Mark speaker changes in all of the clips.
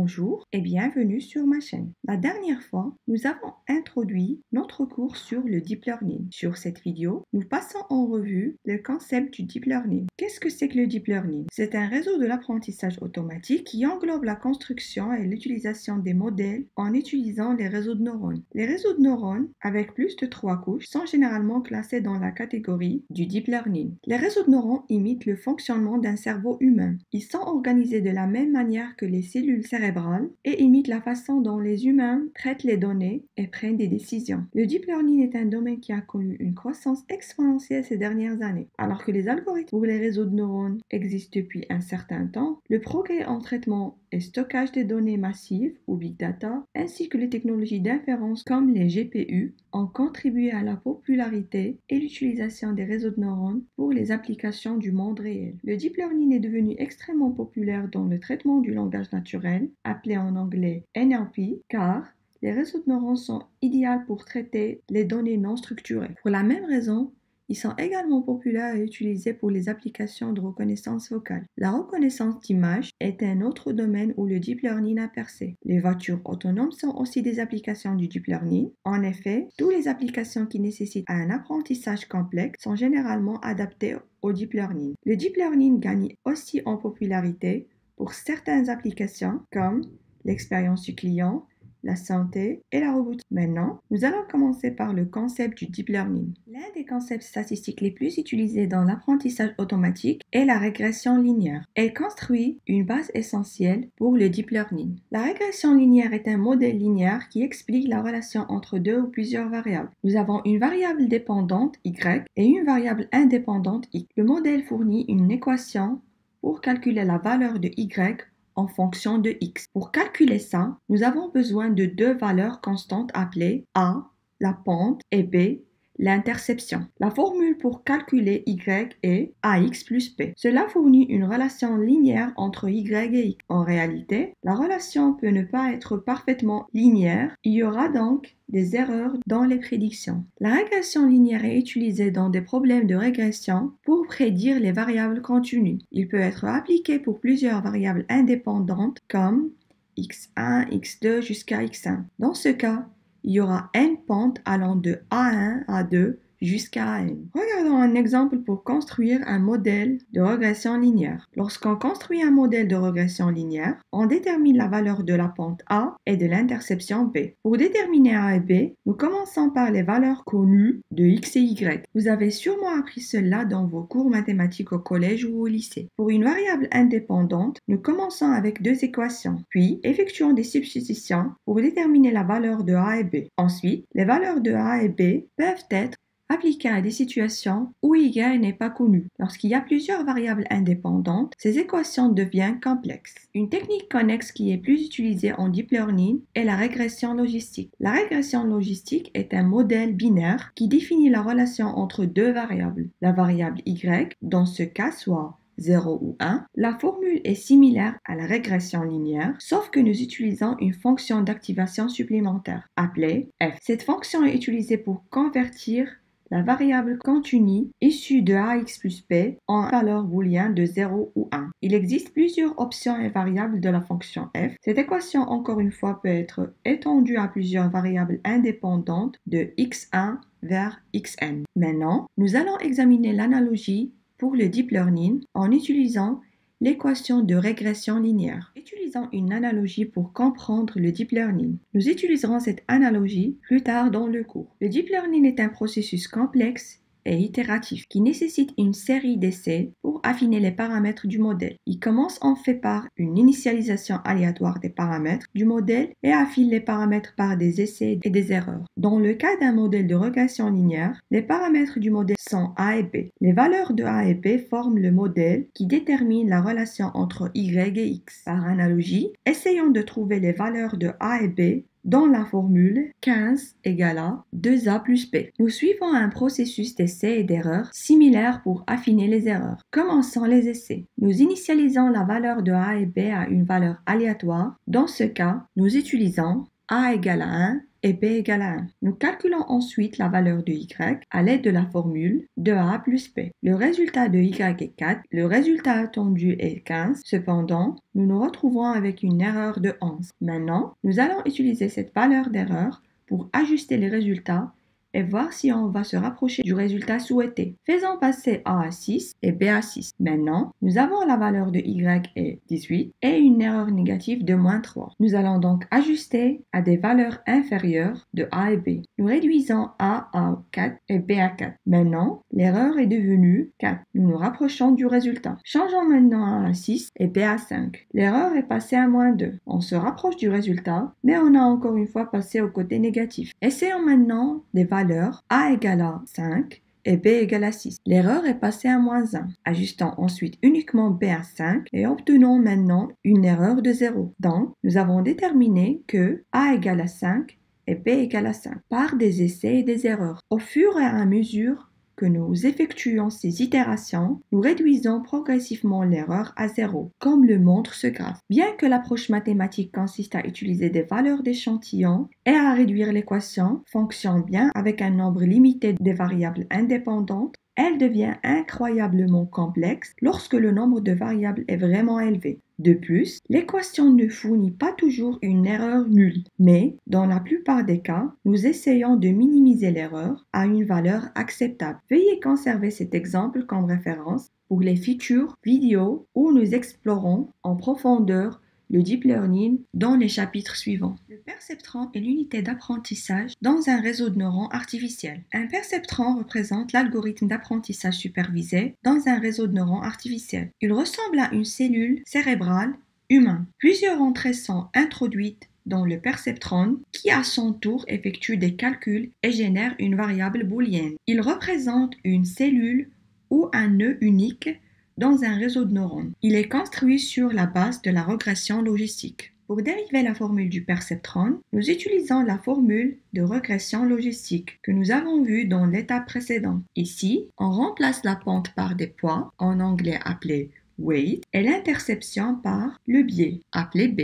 Speaker 1: Bonjour et bienvenue sur ma chaîne. La dernière fois, nous avons introduit notre cours sur le Deep Learning. Sur cette vidéo, nous passons en revue le concept du Deep Learning. Qu'est-ce que c'est que le Deep Learning? C'est un réseau de l'apprentissage automatique qui englobe la construction et l'utilisation des modèles en utilisant les réseaux de neurones. Les réseaux de neurones, avec plus de 3 couches, sont généralement classés dans la catégorie du Deep Learning. Les réseaux de neurones imitent le fonctionnement d'un cerveau humain. Ils sont organisés de la même manière que les cellules cérébrales et imitent la façon dont les humains traitent les données et prennent des décisions. Le deep learning est un domaine qui a connu une croissance exponentielle ces dernières années. Alors que les algorithmes pour les réseaux de neurones existent depuis un certain temps, le progrès en traitement et stockage des données massives ou big data, ainsi que les technologies d'inférence comme les GPU, ont contribué à la popularité et l'utilisation des réseaux de neurones pour les applications du monde réel. Le deep learning est devenu extrêmement populaire dans le traitement du langage naturel, appelé en anglais NLP, car les réseaux de neurones sont idéaux pour traiter les données non structurées. Pour la même raison, ils sont également populaires et utilisés pour les applications de reconnaissance vocale. La reconnaissance d'images est un autre domaine où le deep learning a percé. Les voitures autonomes sont aussi des applications du deep learning. En effet, toutes les applications qui nécessitent un apprentissage complexe sont généralement adaptées au deep learning. Le deep learning gagne aussi en popularité pour certaines applications comme l'expérience du client, la santé et la robotique. Maintenant, nous allons commencer par le concept du deep learning. L'un des concepts statistiques les plus utilisés dans l'apprentissage automatique est la régression linéaire. Elle construit une base essentielle pour le deep learning. La régression linéaire est un modèle linéaire qui explique la relation entre deux ou plusieurs variables. Nous avons une variable dépendante y et une variable indépendante x. Le modèle fournit une équation pour calculer la valeur de y en fonction de x. Pour calculer ça, nous avons besoin de deux valeurs constantes appelées a, la pente, et b, l'interception. La formule pour calculer y est ax plus b. Cela fournit une relation linéaire entre y et x. En réalité, la relation peut ne pas être parfaitement linéaire. Il y aura donc des erreurs dans les prédictions. La régression linéaire est utilisée dans des problèmes de régression pour prédire les variables continues. Il peut être appliqué pour plusieurs variables indépendantes comme x1, x2 jusqu'à x1. Dans ce cas, il y aura n pentes allant de A1 à 2 jusqu'à n. Regardons un exemple pour construire un modèle de régression linéaire. Lorsqu'on construit un modèle de régression linéaire, on détermine la valeur de la pente A et de l'interception B. Pour déterminer A et B, nous commençons par les valeurs connues de x et y. Vous avez sûrement appris cela dans vos cours mathématiques au collège ou au lycée. Pour une variable indépendante, nous commençons avec deux équations, puis effectuons des substitutions pour déterminer la valeur de A et B. Ensuite, les valeurs de A et B peuvent être appliquées à des situations où y n'est pas connu. Lorsqu'il y a plusieurs variables indépendantes, ces équations deviennent complexes. Une technique connexe qui est plus utilisée en deep learning est la régression logistique. La régression logistique est un modèle binaire qui définit la relation entre deux variables. La variable y, dans ce cas soit 0 ou 1, la formule est similaire à la régression linéaire, sauf que nous utilisons une fonction d'activation supplémentaire, appelée f. Cette fonction est utilisée pour convertir la variable continue issue de ax plus b en valeur booléenne de 0 ou 1. Il existe plusieurs options et variables de la fonction f. Cette équation, encore une fois, peut être étendue à plusieurs variables indépendantes de x1 vers xn. Maintenant, nous allons examiner l'analogie pour le deep learning en utilisant l'équation de régression linéaire. Utilisons une analogie pour comprendre le deep learning. Nous utiliserons cette analogie plus tard dans le cours. Le deep learning est un processus complexe et itératif qui nécessite une série d'essais pour affiner les paramètres du modèle. Il commence en fait par une initialisation aléatoire des paramètres du modèle et affine les paramètres par des essais et des erreurs. Dans le cas d'un modèle de régression linéaire, les paramètres du modèle sont A et B. Les valeurs de A et B forment le modèle qui détermine la relation entre Y et X. Par analogie, essayons de trouver les valeurs de A et B dans la formule 15 égale à 2a plus b. Nous suivons un processus d'essais et d'erreurs similaire pour affiner les erreurs. Commençons les essais. Nous initialisons la valeur de a et b à une valeur aléatoire. Dans ce cas, nous utilisons A égale à 1 et B égale à 1. Nous calculons ensuite la valeur de y à l'aide de la formule de A plus B. Le résultat de y est 4, le résultat attendu est 15. Cependant, nous nous retrouvons avec une erreur de 11. Maintenant, nous allons utiliser cette valeur d'erreur pour ajuster les résultats et voir si on va se rapprocher du résultat souhaité. Faisons passer A à 6 et B à 6. Maintenant, nous avons la valeur de Y est 18 et une erreur négative de moins 3. Nous allons donc ajuster à des valeurs inférieures de A et B. Nous réduisons A à 4 et B à 4. Maintenant, l'erreur est devenue 4. Nous nous rapprochons du résultat. Changeons maintenant A à 6 et B à 5. L'erreur est passée à moins 2. On se rapproche du résultat, mais on a encore une fois passé au côté négatif. Essayons maintenant des valeurs A égale à 5 et B égale à 6. L'erreur est passée à moins 1. Ajustons ensuite uniquement B à 5 et obtenons maintenant une erreur de 0. Donc, nous avons déterminé que A égale à 5 et B égale à 5 par des essais et des erreurs. Au fur et à mesure que nous effectuons ces itérations, nous réduisons progressivement l'erreur à 0, comme le montre ce graphe. Bien que l'approche mathématique consiste à utiliser des valeurs d'échantillon et à réduire l'équation fonctionne bien avec un nombre limité de variables indépendantes, elle devient incroyablement complexe lorsque le nombre de variables est vraiment élevé. De plus, l'équation ne fournit pas toujours une erreur nulle, mais dans la plupart des cas, nous essayons de minimiser l'erreur à une valeur acceptable. Veuillez conserver cet exemple comme référence pour les futures vidéos où nous explorons en profondeur le deep learning dans les chapitres suivants. Le perceptron est l'unité d'apprentissage dans un réseau de neurones artificiels. Un perceptron représente l'algorithme d'apprentissage supervisé dans un réseau de neurones artificiels. Il ressemble à une cellule cérébrale humaine. Plusieurs entrées sont introduites dans le perceptron qui à son tour effectue des calculs et génère une variable booléenne. Il représente une cellule ou un nœud unique dans un réseau de neurones. Il est construit sur la base de la régression logistique. Pour dériver la formule du perceptron, nous utilisons la formule de régression logistique que nous avons vue dans l'étape précédente. Ici, on remplace la pente par des poids, en anglais appelé weight, et l'interception par le biais, appelé B.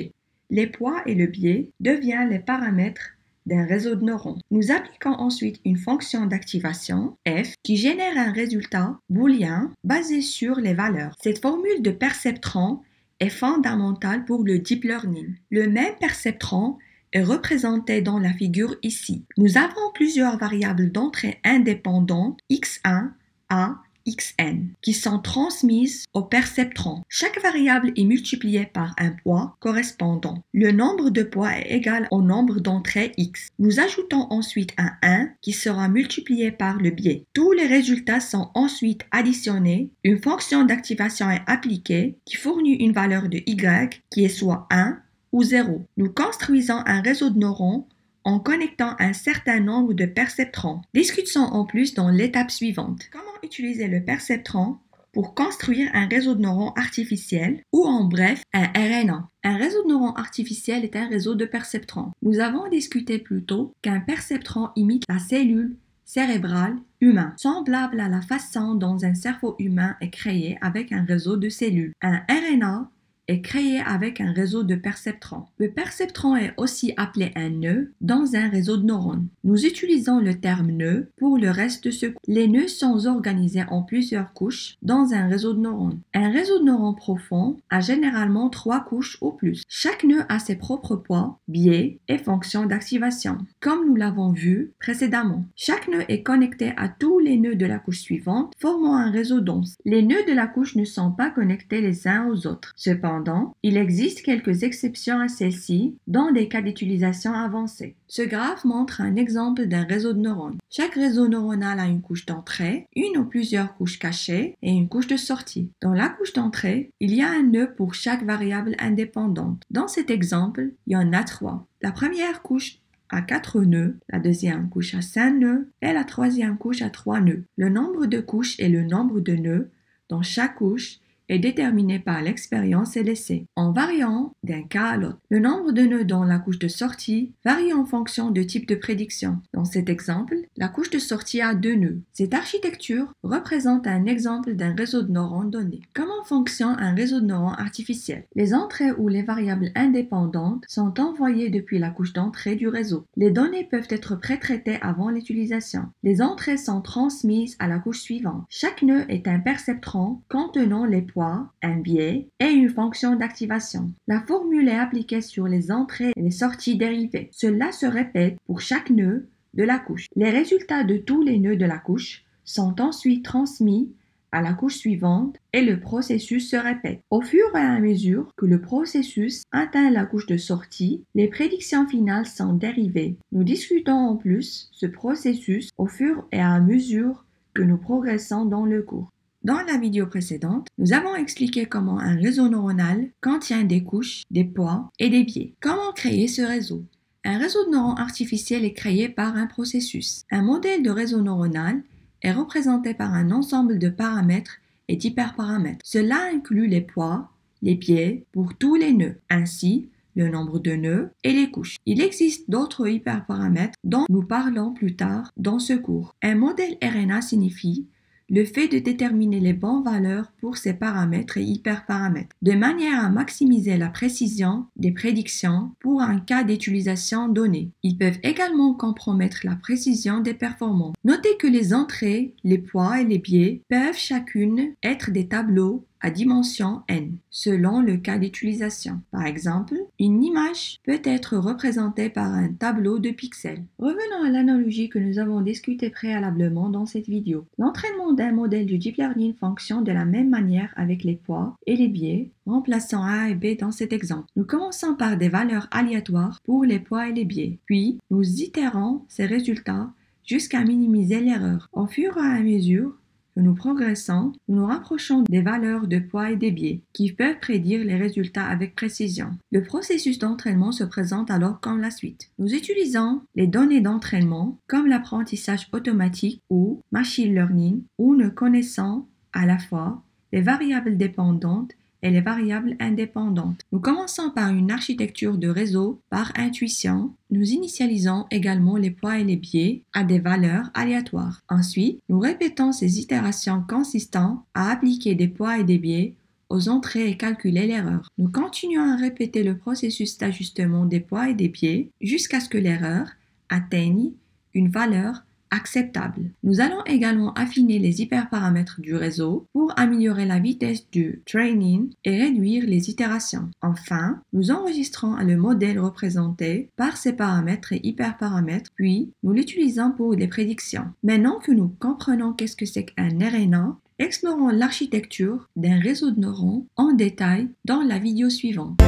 Speaker 1: Les poids et le biais deviennent les paramètres d'un réseau de neurones. Nous appliquons ensuite une fonction d'activation, f, qui génère un résultat booléen basé sur les valeurs. Cette formule de perceptron est fondamentale pour le deep learning. Le même perceptron est représenté dans la figure ici. Nous avons plusieurs variables d'entrée indépendantes, x1, a, xn, qui sont transmises au perceptron. Chaque variable est multipliée par un poids correspondant. Le nombre de poids est égal au nombre d'entrées x. Nous ajoutons ensuite un 1 qui sera multiplié par le biais. Tous les résultats sont ensuite additionnés. Une fonction d'activation est appliquée qui fournit une valeur de y qui est soit 1 ou 0. Nous construisons un réseau de neurones en connectant un certain nombre de perceptrons. Discutons en plus dans l'étape suivante. Comment utiliser le perceptron pour construire un réseau de neurones artificiel ou en bref un RNA. Un réseau de neurones artificiel est un réseau de perceptrons. Nous avons discuté plus tôt qu'un perceptron imite la cellule cérébrale humaine, semblable à la façon dont un cerveau humain est créé avec un réseau de cellules. Un RNA est créé avec un réseau de perceptrons. Le perceptron est aussi appelé un nœud dans un réseau de neurones. Nous utilisons le terme nœud pour le reste de ce cours. Les nœuds sont organisés en plusieurs couches dans un réseau de neurones. Un réseau de neurones profond a généralement 3 couches ou plus. Chaque nœud a ses propres poids, biais et fonctions d'activation, comme nous l'avons vu précédemment. Chaque nœud est connecté à tous les nœuds de la couche suivante, formant un réseau dense. Les nœuds de la couche ne sont pas connectés les uns aux autres. Cependant, il existe quelques exceptions à celles-ci dans des cas d'utilisation avancés. Ce graphe montre un exemple d'un réseau de neurones. Chaque réseau neuronal a une couche d'entrée, une ou plusieurs couches cachées et une couche de sortie. Dans la couche d'entrée, il y a un nœud pour chaque variable indépendante. Dans cet exemple, il y en a 3. La première couche a 4 nœuds, la deuxième couche a 5 nœuds et la troisième couche a 3 nœuds. Le nombre de couches est le nombre de nœuds dans chaque couche est déterminé par l'expérience et l'essai, en variant d'un cas à l'autre. Le nombre de nœuds dans la couche de sortie varie en fonction du type de prédiction. Dans cet exemple, la couche de sortie a 2 nœuds. Cette architecture représente un exemple d'un réseau de neurones donné. Comment fonctionne un réseau de neurones artificiel? Les entrées ou les variables indépendantes sont envoyées depuis la couche d'entrée du réseau. Les données peuvent être pré-traitées avant l'utilisation. Les entrées sont transmises à la couche suivante. Chaque nœud est un perceptron contenant les poids, un biais et une fonction d'activation. La formule est appliquée sur les entrées et les sorties dérivées. Cela se répète pour chaque nœud de la couche. Les résultats de tous les nœuds de la couche sont ensuite transmis à la couche suivante et le processus se répète. Au fur et à mesure que le processus atteint la couche de sortie, les prédictions finales sont dérivées. Nous discutons en plus ce processus au fur et à mesure que nous progressons dans le cours. Dans la vidéo précédente, nous avons expliqué comment un réseau neuronal contient des couches, des poids et des biais. Comment créer ce réseau? Un réseau de neurones artificiel est créé par un processus. Un modèle de réseau neuronal est représenté par un ensemble de paramètres et d'hyperparamètres. Cela inclut les poids, les biais pour tous les nœuds, ainsi le nombre de nœuds et les couches. Il existe d'autres hyperparamètres dont nous parlons plus tard dans ce cours. Un modèle RNA signifie le fait de déterminer les bonnes valeurs pour ces paramètres et hyperparamètres, de manière à maximiser la précision des prédictions pour un cas d'utilisation donné. Ils peuvent également compromettre la précision des performances. Notez que les entrées, les poids et les biais peuvent chacune être des tableaux à dimension n, selon le cas d'utilisation. Par exemple, une image peut être représentée par un tableau de pixels. Revenons à l'analogie que nous avons discutée préalablement dans cette vidéo. L'entraînement d'un modèle du deep learning fonctionne de la même manière avec les poids et les biais, remplaçant A et B dans cet exemple. Nous commençons par des valeurs aléatoires pour les poids et les biais, puis nous itérons ces résultats jusqu'à minimiser l'erreur. Au fur et à mesure que nous progressons, nous nous rapprochons des valeurs de poids et des biais qui peuvent prédire les résultats avec précision. Le processus d'entraînement se présente alors comme la suite. Nous utilisons les données d'entraînement comme l'apprentissage automatique ou machine learning où nous connaissons à la fois les variables dépendantes et les variables indépendantes. Nous commençons par une architecture de réseau par intuition. Nous initialisons également les poids et les biais à des valeurs aléatoires. Ensuite, nous répétons ces itérations consistantes à appliquer des poids et des biais aux entrées et calculer l'erreur. Nous continuons à répéter le processus d'ajustement des poids et des biais jusqu'à ce que l'erreur atteigne une valeur acceptable. Nous allons également affiner les hyperparamètres du réseau pour améliorer la vitesse du training et réduire les itérations. Enfin, nous enregistrons le modèle représenté par ces paramètres et hyperparamètres, puis nous l'utilisons pour les prédictions. Maintenant que nous comprenons qu'est-ce que c'est qu'un RNA, explorons l'architecture d'un réseau de neurones en détail dans la vidéo suivante.